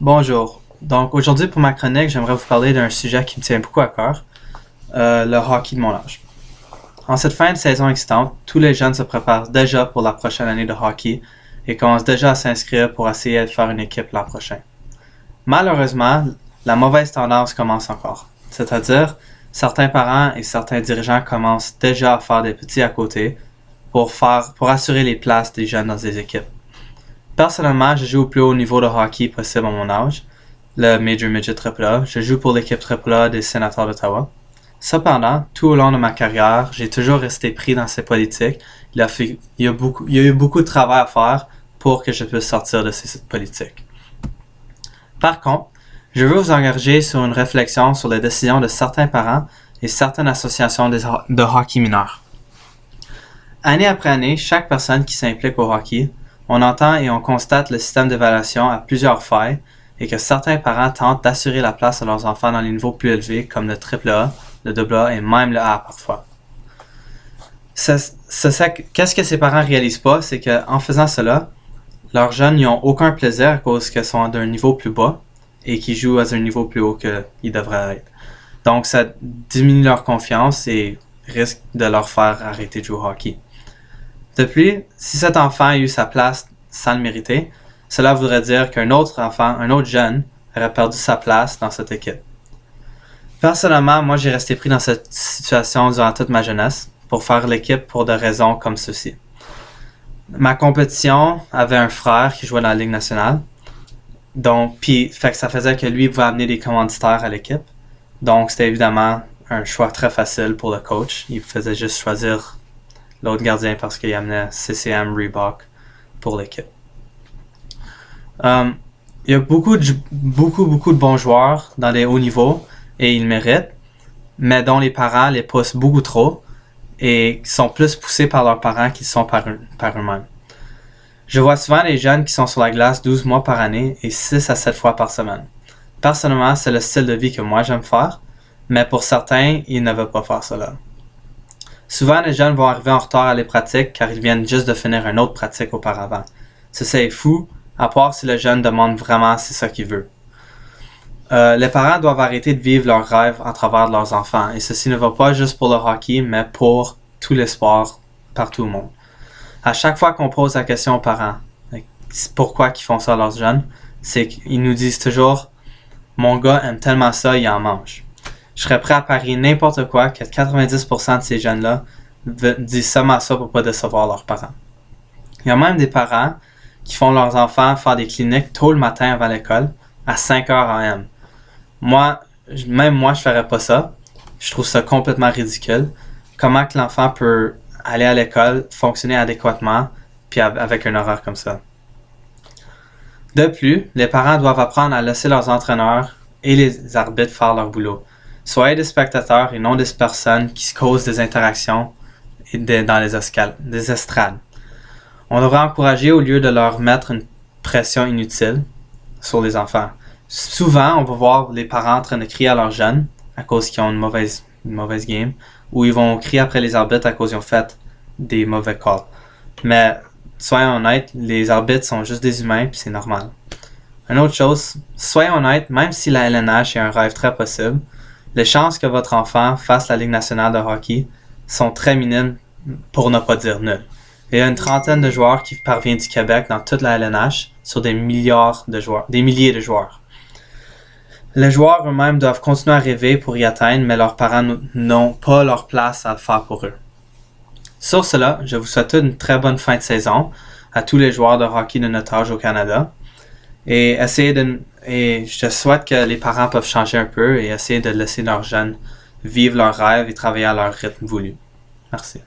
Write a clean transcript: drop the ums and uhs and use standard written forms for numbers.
Bonjour. Donc aujourd'hui pour ma chronique, j'aimerais vous parler d'un sujet qui me tient beaucoup à cœur, le hockey de mon âge. En cette fin de saison excitante, tous les jeunes se préparent déjà pour la prochaine année de hockey et commencent déjà à s'inscrire pour essayer de faire une équipe l'an prochain. Malheureusement, la mauvaise tendance commence encore. C'est-à-dire, certains parents et certains dirigeants commencent déjà à faire des petits à côté pour assurer les places des jeunes dans des équipes. Personnellement, je joue au plus haut niveau de hockey possible à mon âge, le Major Midget AAA. Je joue pour l'équipe AAA des Sénateurs d'Ottawa. Cependant, tout au long de ma carrière, j'ai toujours resté pris dans ces politiques. Il y a eu beaucoup de travail à faire pour que je puisse sortir de ces politiques. Par contre, je veux vous engager sur une réflexion sur les décisions de certains parents et certaines associations de hockey mineur. Année après année, chaque personne qui s'implique au hockey, on entend et on constate le système d'évaluation à plusieurs failles et que certains parents tentent d'assurer la place à leurs enfants dans les niveaux plus élevés comme le AAA, le AA et même le A parfois. Qu'est-ce que ces parents réalisent pas, c'est qu'en faisant cela, leurs jeunes n'ont aucun plaisir à cause qu'ils sont d'un niveau plus bas et qu'ils jouent à un niveau plus haut qu'ils devraient être. Donc ça diminue leur confiance et risque de leur faire arrêter de jouer au hockey. De plus, si cet enfant a eu sa place sans le mériter, cela voudrait dire qu'un autre enfant, un autre jeune, aurait perdu sa place dans cette équipe. Personnellement, moi j'ai resté pris dans cette situation durant toute ma jeunesse pour faire l'équipe pour des raisons comme ceci. Ma compétition avait un frère qui jouait dans la Ligue nationale, fait que ça faisait que lui pouvait amener des commanditaires à l'équipe. Donc c'était évidemment un choix très facile pour le coach. Il faisait juste choisir l'autre gardien parce qu'il amenait CCM Reebok pour l'équipe. Il y a beaucoup de bons joueurs dans les hauts niveaux et ils méritent, mais dont les parents les poussent beaucoup trop et qui sont plus poussés par leurs parents qu'ils sont par eux-mêmes. Je vois souvent les jeunes qui sont sur la glace 12 mois par année et 6 à 7 fois par semaine. Personnellement, c'est le style de vie que moi j'aime faire, mais pour certains, ils ne veulent pas faire cela. Souvent, les jeunes vont arriver en retard à les pratiques car ils viennent juste de finir une autre pratique auparavant. Ceci est fou, à part si le jeune demande vraiment c'est ça qu'il veut. Les parents doivent arrêter de vivre leurs rêves à travers leurs enfants et ceci ne va pas juste pour le hockey, mais pour tous les sports partout au monde. À chaque fois qu'on pose la question aux parents, pourquoi ils font ça à leurs jeunes, c'est qu'ils nous disent toujours « Mon gars aime tellement ça, il en mange ». Je serais prêt à parier n'importe quoi que 90% de ces jeunes-là disent seulement ça pour ne pas décevoir leurs parents. Il y a même des parents qui font leurs enfants faire des cliniques tôt le matin avant l'école, à 5h AM. Même moi, je ferais pas ça. Je trouve ça complètement ridicule. Comment que l'enfant peut aller à l'école, fonctionner adéquatement, puis avec un horaire comme ça. De plus, les parents doivent apprendre à laisser leurs entraîneurs et les arbitres faire leur boulot. Soyez des spectateurs et non des personnes qui se causent des interactions dans des estrades. On devrait encourager au lieu de leur mettre une pression inutile sur les enfants. Souvent, on va voir les parents en train de crier à leurs jeunes à cause qu'ils ont une mauvaise game, ou ils vont crier après les arbitres à cause qu'ils ont fait des mauvais calls. Mais soyons honnêtes, les arbitres sont juste des humains puis c'est normal. Une autre chose, soyons honnêtes, même si la LNH est un rêve très possible, les chances que votre enfant fasse la Ligue nationale de hockey sont très minimes pour ne pas dire nulles. Il y a une trentaine de joueurs qui parviennent du Québec dans toute la LNH sur des milliers de joueurs. Les joueurs eux-mêmes doivent continuer à rêver pour y atteindre, mais leurs parents n'ont pas leur place à le faire pour eux. Sur cela, je vous souhaite une très bonne fin de saison à tous les joueurs de hockey de notre âge au Canada. Et je souhaite que les parents peuvent changer un peu et essayer de laisser leurs jeunes vivre leurs rêves et travailler à leur rythme voulu. Merci.